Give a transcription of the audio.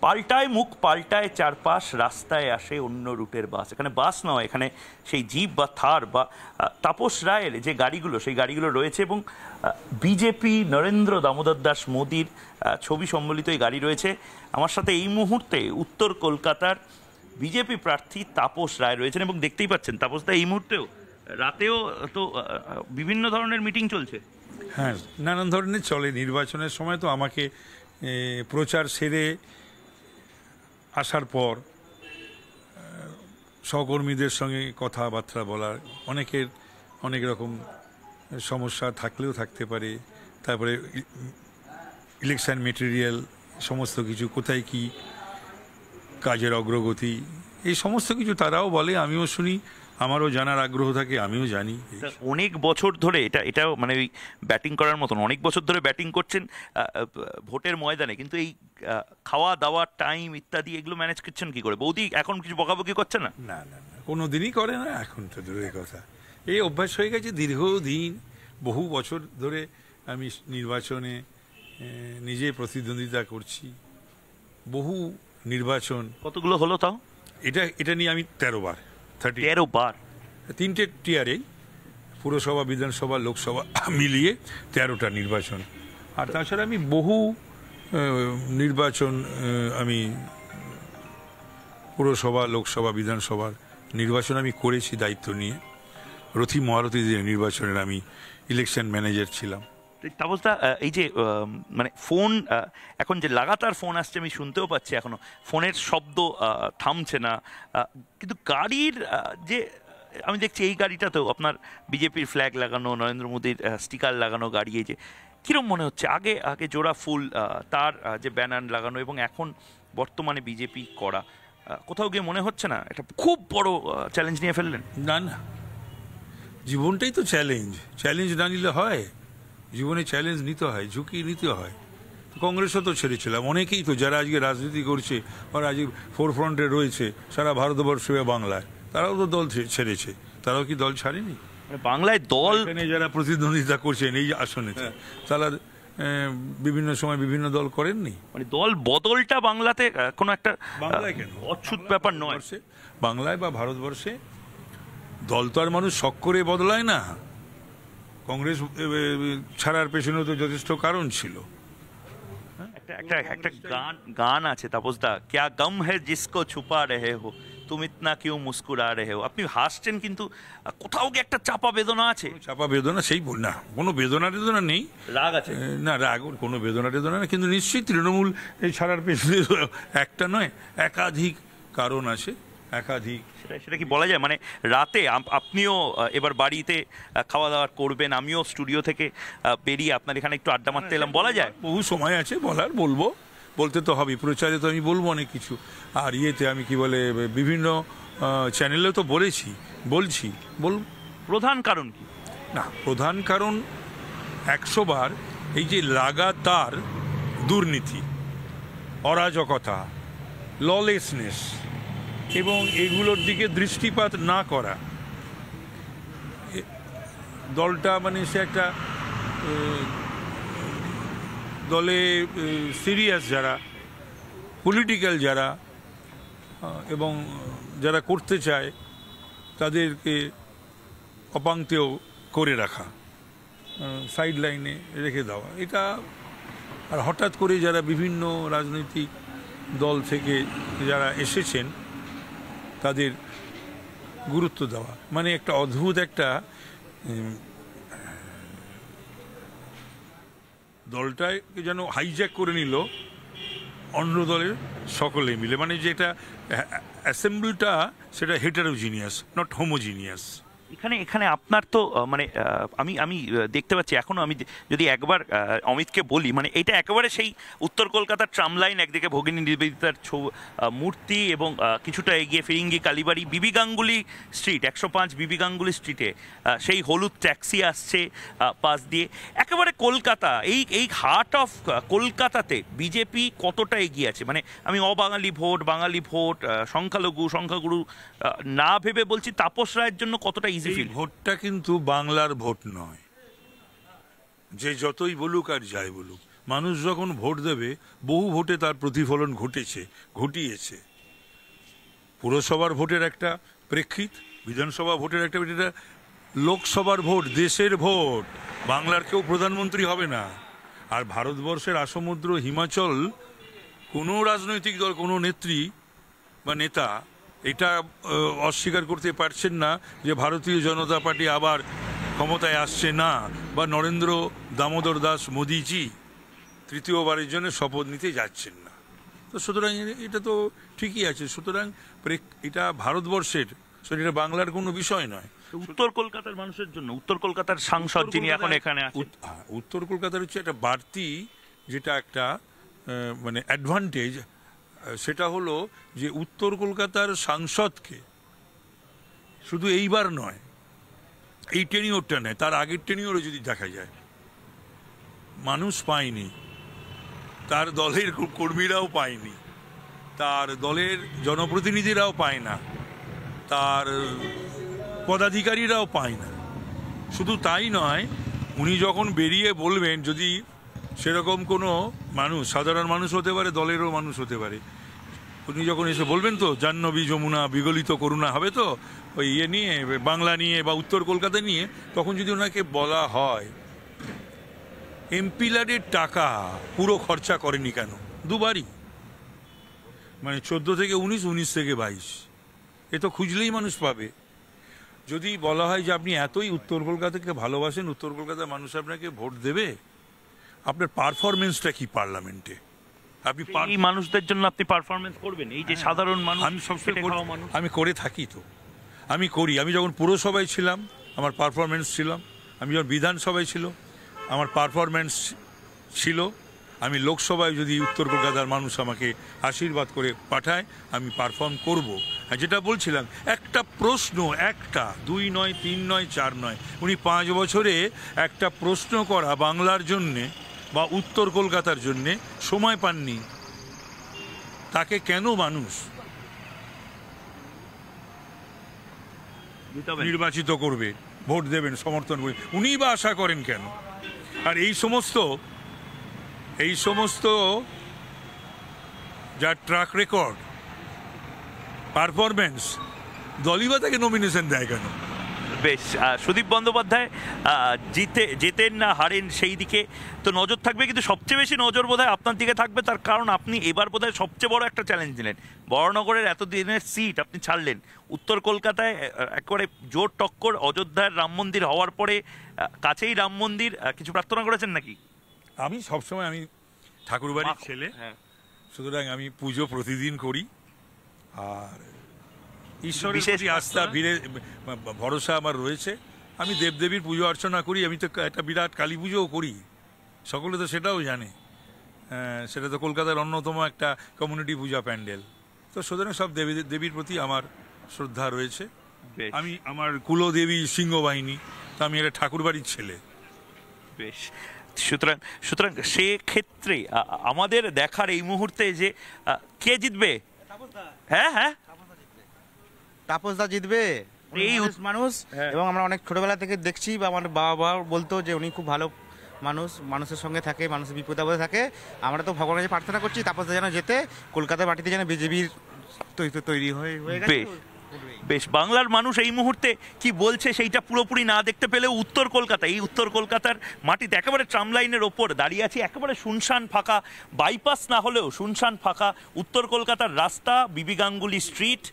পাল্টায় মুখ, পাল্টায় চারপাশ, রাস্তায় আসে অন্য রুটের বাস। এখানে বাস নয়, এখানে সেই জিপ বা থার বা তাপস রায়ের যে গাড়িগুলো, সেই গাড়িগুলো রয়েছে এবং বিজেপি নরেন্দ্র দামোদর দাস মোদির ছবি সম্বলিত এই গাড়ি রয়েছে। আমার সাথে এই মুহূর্তে উত্তর কলকাতার বিজেপি প্রার্থী তাপস রায় রয়েছেন এবং দেখতেই পাচ্ছেন তাপসদা এই মুহূর্তেও রাতেও তো বিভিন্ন ধরনের মিটিং চলছে। হ্যাঁ, নানান ধরনের চলে। নির্বাচনের সময় তো আমাকে প্রচার সেরে আসার পর সহকর্মীদের সঙ্গে কথাবার্তা বলার, অনেকের অনেক রকম সমস্যা থাকলেও থাকতে পারে। তারপরে ইলেকশন মেটেরিয়াল, সমস্ত কিছু, কোথায় কি কাজের অগ্রগতি, এই সমস্ত কিছু তারাও বলে, আমিও শুনি, আমারও জানার আগ্রহ থাকে, আমিও জানি। অনেক বছর ধরে এটাও মানে ওই ব্যাটিং করার মতন অনেক বছর ধরে ব্যাটিং করছেন ভোটের ময়দানে, কিন্তু এই খাওয়া দাওয়া টাইম ইত্যাদি এগুলো ম্যানেজ করছেন কি করে? বৌদি এখন কিছু বকাবকি করছে না? না না না, কোনো দিনই করে না। এখন তো দূরের কথা, এই অভ্যাস হয়ে গেছে দীর্ঘদিন, বহু বছর ধরে আমি নির্বাচনে নিজে প্রতিদ্বন্দ্বিতা করছি, বহু নির্বাচন। কতগুলো হলো তাও? এটা নিয়ে আমি 13 বার, 13 বার, 3টে টিয়ারেই, পুরসভা, বিধানসভা, লোকসভা মিলিয়ে 13টা নির্বাচন। আর তাছাড়া আমি বহু নির্বাচন, আমি পুরসভা, লোকসভা, বিধানসভার নির্বাচন আমি করেছি দায়িত্ব নিয়ে। রথী মহারথীদের নির্বাচনের আমি ইলেকশন ম্যানেজার ছিলাম। তাপসদা, এই যে মানে ফোন, এখন যে লাগাতার ফোন আসছে, আমি শুনতেও পাচ্ছি, এখনো ফোনের শব্দ থামছে না, কিন্তু গাড়ির যে আমি দেখছি এই গাড়িটাতেও আপনার বিজেপির ফ্ল্যাগ লাগানো, নরেন্দ্র মোদীর স্টিকার লাগানো গাড়ি, এই যে কীরকম মনে হচ্ছে? আগে আগে জোড়া ফুল, তার যে ব্যানার লাগানো, এবং এখন বর্তমানে বিজেপি করা, কোথাও গিয়ে মনে হচ্ছে না এটা খুব বড় চ্যালেঞ্জ নিয়ে ফেললেন? না না, জীবনটাই তো চ্যালেঞ্জ, চ্যালেঞ্জ না নিলে হয়? জীবনে চ্যালেঞ্জ নিতে হয়, ঝুঁকি নিতে হয়। কংগ্রেসও তো ছেড়েছিলাম, অনেকেই তো যারা আজকে রাজনীতি করছে, ওরা আজকে ফোরফ্রন্টে রয়েছে সারা ভারতবর্ষে বাংলায়, তারাও তো দল ছেড়েছে। তারাও কি দল ছাড়েনি? বাংলায় দল, যারা প্রতিদ্বন্দ্বিতা করছেন এই আসনে, তারা বিভিন্ন সময় বিভিন্ন দল করেননি। মানে দল বদলটা বাংলাতে কোনো একটা বাংলায় কেন অচ্ছুত ব্যাপার নয়। বাংলায় বা ভারতবর্ষে দল তো আর মানুষ শখ করে বদলায় না। কংগ্রেস ছাড়ার পেছনেও তো যথেষ্ট কারণ ছিল। একটা গান আছে তাপসদা, ক্যা গম হে জিসকো ছুপা রহে হো তুম ইতনা কিউ মুস্কুরা রহে হো। আপনি হাসছেন, কিন্তু কোথাও কি একটা চাপা বেদনা আছে? চাপা বেদনা, সেই না, কোনো বেদনা টেদনা নেই। রাগ আছে না, রাগ, কোনো বেদনা টেদনা নেই, কিন্তু নিশ্চয়ই তৃণমূল এই ছাড়ার পেছনে একটা নয়, একাধিক কারণ আছে, একাধিক। সেটা কি বলা যায়? মানে রাতে আপনিও এবার বাড়িতে খাওয়া দাওয়া করবেন, আমিও স্টুডিও থেকে বেরিয়ে আপনার এখানে একটু আড্ডা মারতে এলাম, বলা যায়? বহু সময় আছে বলার, বলতে তো হবে। প্রচারে তো আমি বলবো অনেক কিছু, আর ইয়েতে আমি কি বলে বিভিন্ন চ্যানেলে তো বলছি। প্রধান কারণ কি? না, প্রধান কারণ 100 বার এই যে লাগাতার দুর্নীতি, অরাজকতা, ললেসনেস, এবং এগুলোর দিকে দৃষ্টিপাত না করা। দলটা মানে সে একটা দলে সিরিয়াস যারা, পলিটিক্যাল যারা, এবং যারা করতে চায় তাদেরকে অপাঙ্ক্তেয় করে রাখা, সাইড লাইনে রেখে দেওয়া, এটা। আর হঠাৎ করে যারা বিভিন্ন রাজনৈতিক দল থেকে যারা এসেছেন তাদের গুরুত্ব দেওয়া, মানে একটা অদ্ভুত একটা দলটাকে যেন হাইজ্যাক করে নিল অন্য দলের সকলে মিলে, মানে যেটা অ্যাসেম্বলটা সেটা হেটারোজিনিয়াস, নট হোমোজিনিয়াস। এখানে আপনার তো মানে আমি দেখতে পাচ্ছি এখনো, আমি যদি একবার অমিতকে বলি, মানে এটা একেবারে সেই উত্তর কলকাতার ট্রাম লাইন, একদিকে ভগিনী নিবেদিতার মূর্তি এবং কিছুটা এগিয়ে ফিরিঙ্গি কালীবাড়ি, বিবি গাঙ্গুলি স্ট্রিট, 105 বিবি গাঙ্গুলি স্ট্রিটে সেই হলুদ ট্যাক্সি আসছে পাশ দিয়ে। একেবারে কলকাতা, এই হার্ট অফ কলকাতাতে বিজেপি কতটা এগিয়ে আছে? মানে আমি অবাঙালি ভোট, বাঙালি ভোট, সংখ্যাগুরু না ভেবে বলছি, তাপস রায়ের জন্য কতটা ইজি ফিল? ভোটটা কিন্তু বাংলার ভোট নয়, যে যতই বলুক আর যাই বলুক, মানুষ যখন ভোট দেবে বহু ভোটে তার প্রতিফলন ঘটিয়েছে। পুরসভার ভোটের একটা প্রেক্ষিত, বিধানসভা ভোটের একটা, এটা লোকসভার ভোট, দেশের ভোট। বাংলার কেউ প্রধানমন্ত্রী হবে না। আর ভারতবর্ষের আসমুদ্র হিমাচল কোনো রাজনৈতিক দল, কোনো নেত্রী বা নেতা এটা অস্বীকার করতে পারছেন না যে ভারতীয় জনতা পার্টি আবার ক্ষমতায় আসছে না, বা নরেন্দ্র দামোদর দাস মোদিজি তৃতীয়বারের জন্য শপথ নিতে যাচ্ছেন না। তো সুতরাং এটা তো ঠিকই আছে। সুতরাং এটা ভারতবর্ষের, এটা বাংলার কোনো বিষয় নয়। উত্তর কলকাতার মানুষের জন্য, উত্তর কলকাতার সাংসদ যিনি এখন এখানে আছেন, উত্তর কলকাতার হচ্ছে একটা বাড়তি, যেটা একটা মানে অ্যাডভান্টেজ, সেটা হলো যে উত্তর কলকাতার সাংসদকে শুধু এইবার নয়, এই টেনিওরটা নয়, তার আগের টেনিওরে যদি দেখা যায়, মানুষ পায়নি, তার দলের কর্মীরাও পায়নি, তার দলের জনপ্রতিনিধিরাও পায় না, তার পদাধিকারীরাও পায় না। শুধু তাই নয়, উনি যখন বেরিয়ে বলবেন, যদি সেরকম কোনো মানুষ, সাধারণ মানুষ হতে পারে, দলেরও মানুষ হতে পারে, উনি যখন এসে বলবেন তো জাহ্নবী যমুনা বিগলিত করুণা হবে, তো ওই ইয়ে নিয়ে, বাংলা নিয়ে বা উত্তর কলকাতা নিয়ে, তখন যদি ওনাকে বলা হয় এমপিলারের টাকা পুরো খরচা করেনি কেন, দুবারই, মানে 14 থেকে 19, 19 থেকে 22, এ তো খুঁজলেই মানুষ পাবে। যদি বলা হয় যে আপনি এতই উত্তর কলকাতাকে ভালোবাসেন, উত্তর কলকাতার মানুষ আপনাকে ভোট দেবে, আপনার পারফরমেন্সটা কি পার্লামেন্টে? আপনি এই মানুষদের জন্য আপনি পারফরমেন্স করবেন, এই যে সাধারণ মানুষ, আমি সবসময় আমি করে থাকি, তো আমি করি। আমি যখন পুরসভায় ছিলাম আমার পারফরমেন্স ছিলাম, আমি যখন বিধানসভায় ছিল আমার পারফরমেন্স ছিল, আমি লোকসভায় যদি উত্তর কলকাতার মানুষ আমাকে আশীর্বাদ করে পাঠায়, আমি পারফর্ম করব। আর যেটা বলছিলাম, একটা প্রশ্ন, একটা 2 নয়, 3 নয়, 4 নয়, উনি 5 বছরে একটা প্রশ্ন করা বাংলার জন্যে বা উত্তর কলকাতার জন্যে সময় পাননি। তাকে কেন মানুষ নির্বাচিত করবে, ভোট দেবেন, সমর্থন করবেন, উনিই বা আশা করেন কেন? আর এই সমস্ত যার ট্র্যাক রেকর্ড, পারফরমেন্স, দলই বা তাকে নমিনেশন দেয় কেন? বেশ, সুদীপ বন্দ্যোপাধ্যায় জেতেন না হারেন সেই দিকে তো নজর থাকবে, কিন্তু সবচেয়ে বেশি নজর বোধহয় আপনার দিকে থাকবে, তার কারণ আপনি এবার বোধহয় সবচেয়ে বড় একটা চ্যালেঞ্জ নিলেন। বড়নগরের এতদিনের সিট আপনি ছাড়লেন, উত্তর কলকাতায় একেবারে জোর টক্কর, অযোধ্যার রাম মন্দির হওয়ার পরে কাছেই রাম মন্দির, কিছু প্রার্থনা করেছেন নাকি? আমি সবসময়, আমি ঠাকুরবাড়ির ছেলে, সুতরাং আমি পুজো প্রতিদিন করি, আর ঈশ্বরের প্রতি আস্থা, ভরসা আমার রয়েছে। আমি দেবদেবীর পুজো অর্চনা করি, আমি তো একটা বিরাট কালী পুজোও করি, সকলে তো সেটাও জানে। সেটা তো কলকাতার অন্যতম একটা কমিউনিটি পূজা প্যান্ডেল। তো সুতরাং সব দেবীর প্রতি আমার শ্রদ্ধা রয়েছে। আমি, আমার কুলদেবী সিংহবাহিনী, তো আমি একটা ঠাকুরবাড়ির ছেলে। বেশ, সুতরাং সেক্ষেত্রে আমাদের দেখার এই মুহূর্তে যে কে জিতবে। হ্যাঁ, তাপসদা জিতবে, এই মানুষ। এবং আমরা অনেক ছোটবেলা থেকে দেখছি, বা আমার বাবা বলতো যে উনি খুব ভালো মানুষ, মানুষের সঙ্গে থাকে, মানুষের বিপদ আপদে থাকে। আমরা তো ভগবানের কাছে প্রার্থনা করছি তাপসদা যেন যেতে, কলকাতার মাটিতে যেন বিজেপির তৈরি হয়ে গেছে। বেশ, বাংলার মানুষ এই মুহূর্তে কি বলছে সেইটা পুরোপুরি না দেখতে পেলেও উত্তর কলকাতার মাটিতে একেবারে ট্রাম লাইনের ওপর দাঁড়িয়ে আছি, একেবারে শুনশান ফাঁকা, বাইপাস না হলেও শুনশান ফাঁকা উত্তর কলকাতার রাস্তা, বিবি গাঙ্গুলি স্ট্রিট,